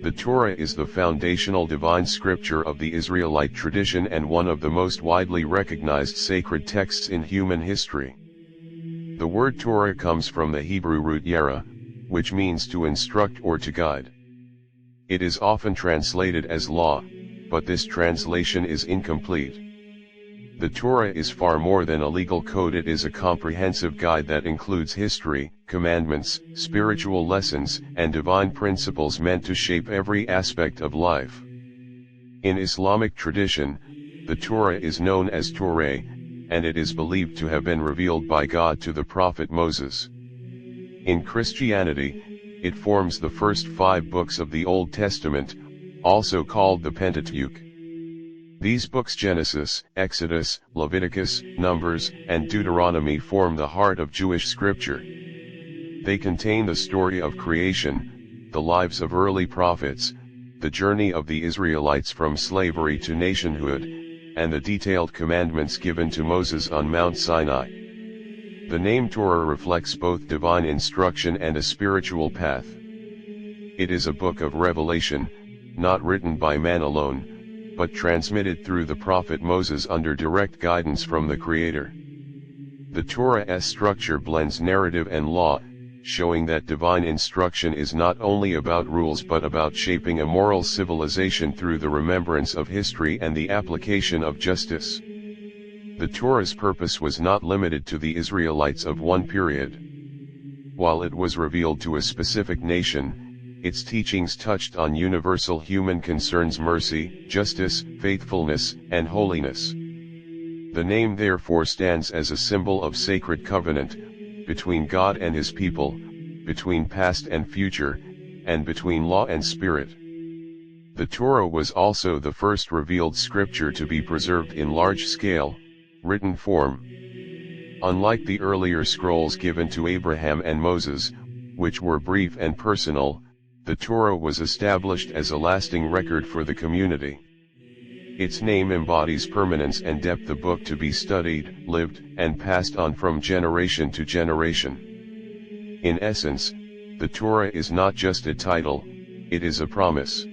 The Torah is the foundational divine scripture of the Israelite tradition and one of the most widely recognized sacred texts in human history. The word Torah comes from the Hebrew root yara, which means to instruct or to guide. It is often translated as law, but this translation is incomplete. The Torah is far more than a legal code. It is a comprehensive guide that includes history, commandments, spiritual lessons, and divine principles meant to shape every aspect of life. In Islamic tradition, the Torah is known as Torah, and it is believed to have been revealed by God to the prophet Moses. In Christianity, it forms the first 5 books of the Old Testament, also called the Pentateuch. These books, Genesis, Exodus, Leviticus, Numbers, and Deuteronomy, form the heart of Jewish scripture. They contain the story of creation, the lives of early prophets, the journey of the Israelites from slavery to nationhood, and the detailed commandments given to Moses on Mount Sinai. The name Torah reflects both divine instruction and a spiritual path. It is a book of revelation, not written by man alone, but transmitted through the prophet Moses under direct guidance from the Creator. The Torah's structure blends narrative and law, showing that divine instruction is not only about rules but about shaping a moral civilization through the remembrance of history and the application of justice. The Torah's purpose was not limited to the Israelites of one period. While it was revealed to a specific nation, its teachings touched on universal human concerns: mercy, justice, faithfulness, and holiness. The name therefore stands as a symbol of sacred covenant, between God and His people, between past and future, and between law and spirit. The Torah was also the first revealed scripture to be preserved in large-scale, written form. Unlike the earlier scrolls given to Abraham and Moses, which were brief and personal, the Torah was established as a lasting record for the community. Its name embodies permanence and depth: a book to be studied, lived, and passed on from generation to generation. In essence, the Torah is not just a title, it is a promise.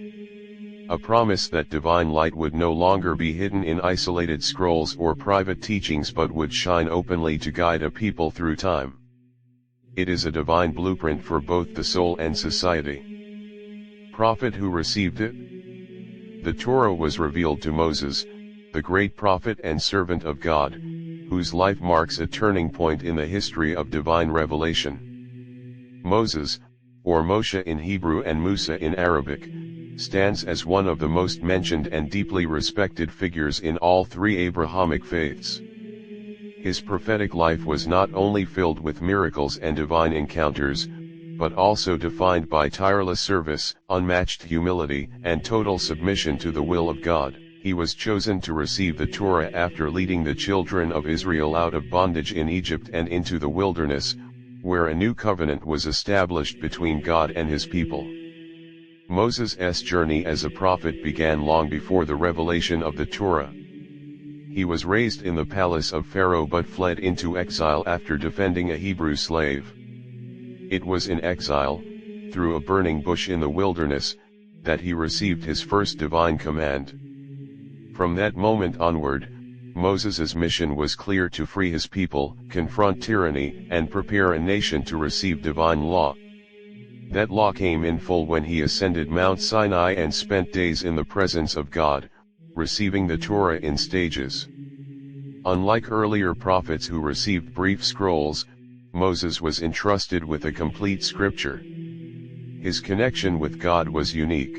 A promise that divine light would no longer be hidden in isolated scrolls or private teachings but would shine openly to guide a people through time. It is a divine blueprint for both the soul and society. Prophet who received it? The Torah was revealed to Moses, the great prophet and servant of God, whose life marks a turning point in the history of divine revelation. Moses, or Moshe in Hebrew and Musa in Arabic, stands as one of the most mentioned and deeply respected figures in all 3 Abrahamic faiths. His prophetic life was not only filled with miracles and divine encounters, but also defined by tireless service, unmatched humility, and total submission to the will of God. He was chosen to receive the Torah after leading the children of Israel out of bondage in Egypt and into the wilderness, where a new covenant was established between God and His people. Moses' journey as a prophet began long before the revelation of the Torah. He was raised in the palace of Pharaoh but fled into exile after defending a Hebrew slave. It was in exile, through a burning bush in the wilderness, that he received his first divine command. From that moment onward, Moses' mission was clear: to free his people, confront tyranny, and prepare a nation to receive divine law. That law came in full when he ascended Mount Sinai and spent days in the presence of God, receiving the Torah in stages. Unlike earlier prophets who received brief scrolls, Moses was entrusted with a complete scripture. His connection with God was unique.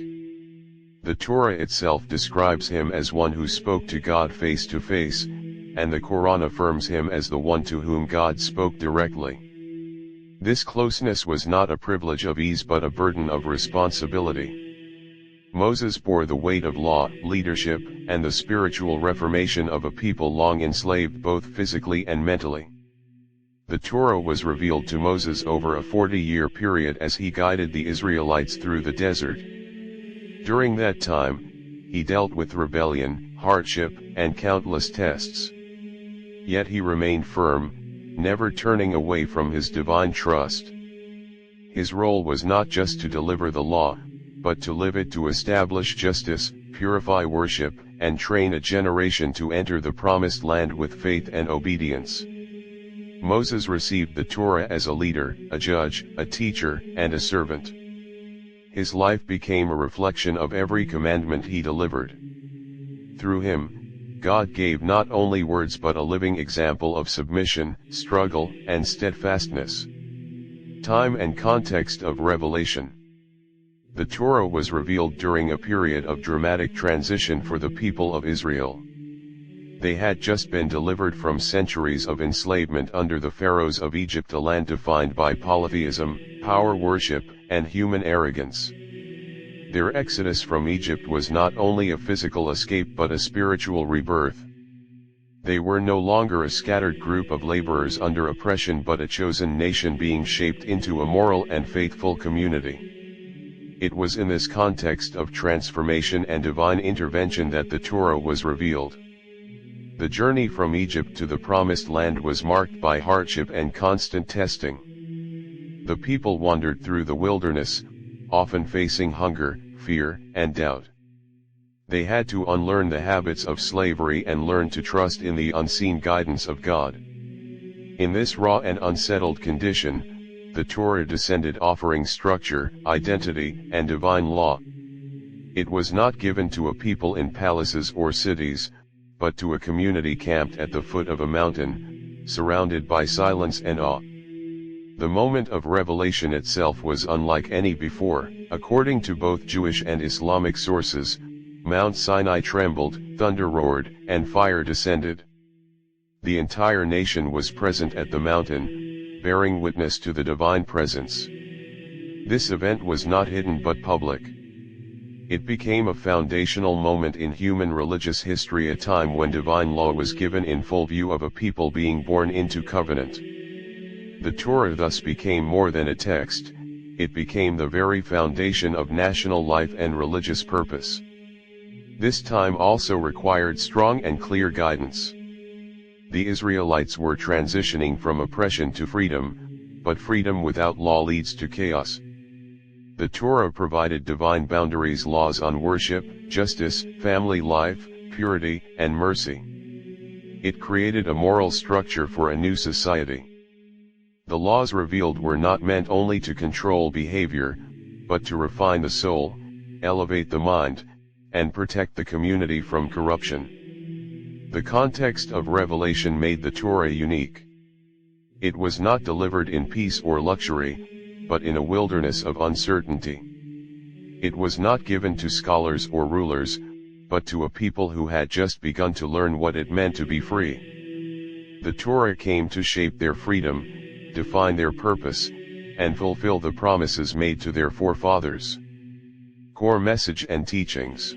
The Torah itself describes him as one who spoke to God face to face, and the Quran affirms him as the one to whom God spoke directly. This closeness was not a privilege of ease but a burden of responsibility. Moses bore the weight of law, leadership, and the spiritual reformation of a people long enslaved both physically and mentally. The Torah was revealed to Moses over a 40-year period as he guided the Israelites through the desert. During that time, he dealt with rebellion, hardship, and countless tests. Yet he remained firm, never turning away from his divine trust. His role was not just to deliver the law, but to live it to establish justice, purify worship, and train a generation to enter the promised land with faith and obedience. Moses received the Torah as a leader, a judge, a teacher, and a servant. His life became a reflection of every commandment he delivered. Through him, God gave not only words but a living example of submission, struggle, and steadfastness. Time and context of revelation. The Torah was revealed during a period of dramatic transition for the people of Israel. They had just been delivered from centuries of enslavement under the pharaohs of Egypt, a land defined by polytheism, power worship, and human arrogance. Their exodus from Egypt was not only a physical escape but a spiritual rebirth. They were no longer a scattered group of laborers under oppression but a chosen nation being shaped into a moral and faithful community. It was in this context of transformation and divine intervention that the Torah was revealed. The journey from Egypt to the Promised Land was marked by hardship and constant testing. The people wandered through the wilderness, often facing hunger, fear, and doubt. They had to unlearn the habits of slavery and learn to trust in the unseen guidance of God. In this raw and unsettled condition, the Torah descended, offering structure, identity, and divine law. It was not given to a people in palaces or cities, but to a community camped at the foot of a mountain, surrounded by silence and awe. The moment of revelation itself was unlike any before. According to both Jewish and Islamic sources, Mount Sinai trembled, thunder roared, and fire descended. The entire nation was present at the mountain, bearing witness to the divine presence. This event was not hidden but public. It became a foundational moment in human religious history, a time when divine law was given in full view of a people being born into covenant. The Torah thus became more than a text, it became the very foundation of national life and religious purpose. This time also required strong and clear guidance. The Israelites were transitioning from oppression to freedom, but freedom without law leads to chaos. The Torah provided divine boundaries, laws on worship, justice, family life, purity, and mercy. It created a moral structure for a new society. The laws revealed were not meant only to control behavior, but to refine the soul, elevate the mind, and protect the community from corruption. The context of revelation made the Torah unique. It was not delivered in peace or luxury, but in a wilderness of uncertainty. It was not given to scholars or rulers, but to a people who had just begun to learn what it meant to be free. The Torah came to shape their freedom, define their purpose, and fulfill the promises made to their forefathers. Core message and teachings.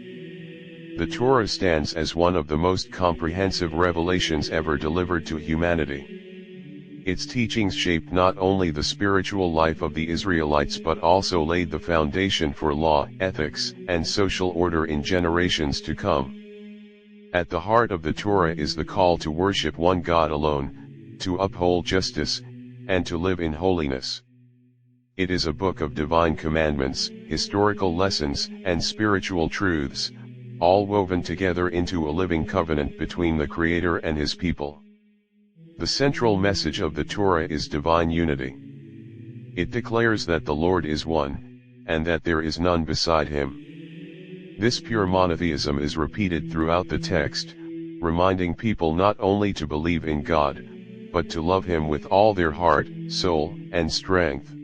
The Torah stands as one of the most comprehensive revelations ever delivered to humanity. Its teachings shaped not only the spiritual life of the Israelites but also laid the foundation for law, ethics, and social order in generations to come. At the heart of the Torah is the call to worship one God alone, to uphold justice, and to live in holiness. It is a book of divine commandments, historical lessons, and spiritual truths, all woven together into a living covenant between the Creator and His people. The central message of the Torah is divine unity. It declares that the Lord is one, and that there is none beside Him. This pure monotheism is repeated throughout the text, reminding people not only to believe in God, but to love Him with all their heart, soul, and strength.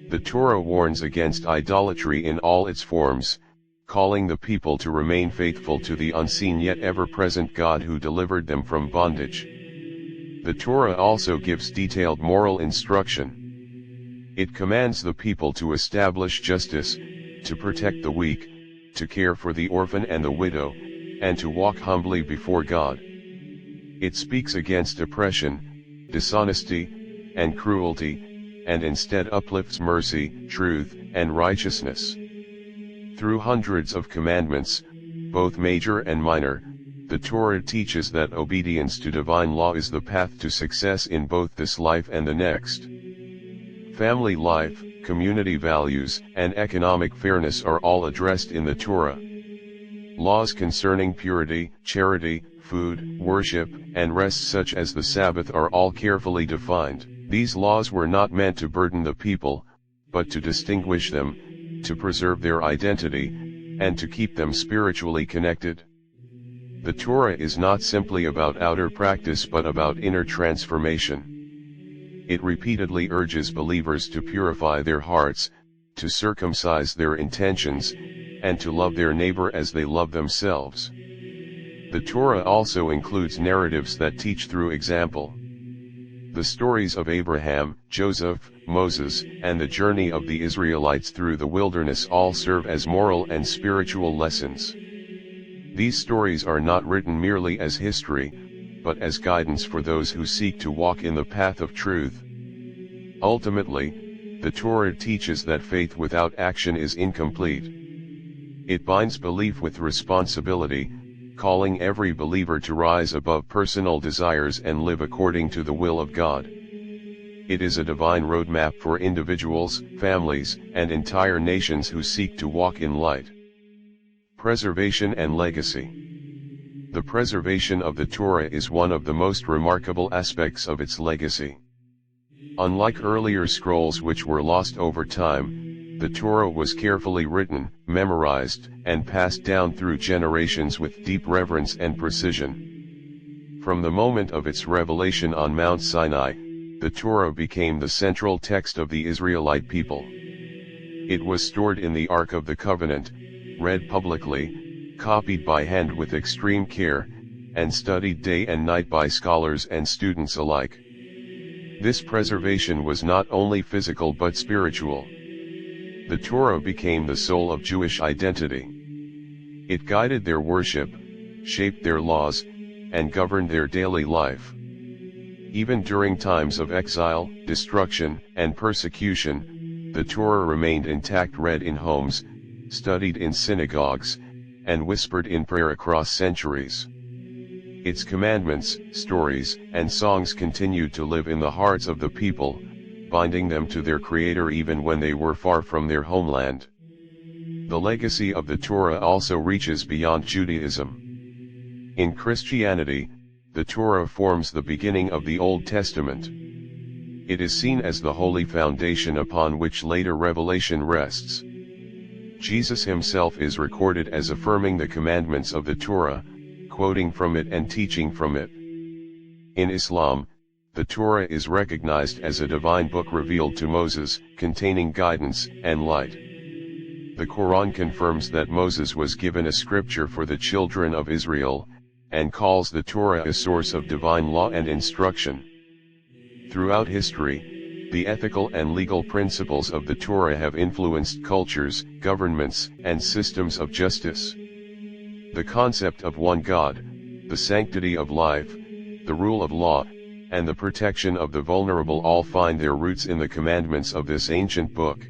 The Torah warns against idolatry in all its forms, calling the people to remain faithful to the unseen yet ever-present God who delivered them from bondage. The Torah also gives detailed moral instruction. It commands the people to establish justice, to protect the weak, to care for the orphan and the widow, and to walk humbly before God. It speaks against oppression, dishonesty, and cruelty, and instead uplifts mercy, truth, and righteousness. Through hundreds of commandments, both major and minor, the Torah teaches that obedience to divine law is the path to success in both this life and the next. Family life, community values, and economic fairness are all addressed in the Torah. Laws concerning purity, charity, food, worship, and rest such as the Sabbath are all carefully defined. These laws were not meant to burden the people, but to distinguish them, to preserve their identity, and to keep them spiritually connected. The Torah is not simply about outer practice but about inner transformation. It repeatedly urges believers to purify their hearts, to circumcise their intentions, and to love their neighbor as they love themselves. The Torah also includes narratives that teach through example. The stories of Abraham, Joseph, Moses, and the journey of the Israelites through the wilderness all serve as moral and spiritual lessons. These stories are not written merely as history, but as guidance for those who seek to walk in the path of truth. Ultimately, the Torah teaches that faith without action is incomplete. It binds belief with responsibility, calling every believer to rise above personal desires and live according to the will of God. It is a divine roadmap for individuals, families, and entire nations who seek to walk in light. Preservation and legacy. The preservation of the Torah is one of the most remarkable aspects of its legacy. Unlike earlier scrolls which were lost over time, the Torah was carefully written, memorized, and passed down through generations with deep reverence and precision. From the moment of its revelation on Mount Sinai, the Torah became the central text of the Israelite people. It was stored in the Ark of the Covenant, read publicly, copied by hand with extreme care, and studied day and night by scholars and students alike. This preservation was not only physical but spiritual. The Torah became the soul of Jewish identity. It guided their worship, shaped their laws, and governed their daily life. Even during times of exile, destruction, and persecution, the Torah remained intact, read in homes, studied in synagogues, and whispered in prayer across centuries. Its commandments, stories, and songs continued to live in the hearts of the people, binding them to their Creator even when they were far from their homeland. The legacy of the Torah also reaches beyond Judaism. In Christianity, the Torah forms the beginning of the Old Testament. It is seen as the holy foundation upon which later revelation rests. Jesus himself is recorded as affirming the commandments of the Torah, quoting from it and teaching from it. In Islam, the Torah is recognized as a divine book revealed to Moses, containing guidance and light. The Quran confirms that Moses was given a scripture for the children of Israel, and calls the Torah a source of divine law and instruction. Throughout history, the ethical and legal principles of the Torah have influenced cultures, governments, and systems of justice. The concept of one God, the sanctity of life, the rule of law, and the protection of the vulnerable all find their roots in the commandments of this ancient book.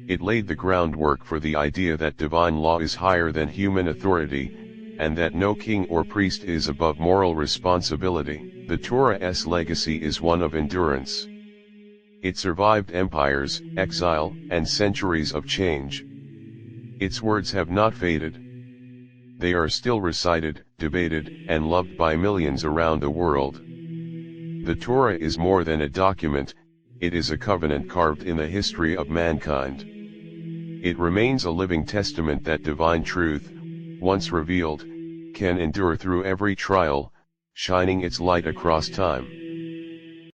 It laid the groundwork for the idea that divine law is higher than human authority, and that no king or priest is above moral responsibility. The Torah's legacy is one of endurance. It survived empires, exile, and centuries of change. Its words have not faded. They are still recited, debated, and loved by millions around the world. The Torah is more than a document, it is a covenant carved in the history of mankind. It remains a living testament that divine truth, once revealed, can endure through every trial, shining its light across time.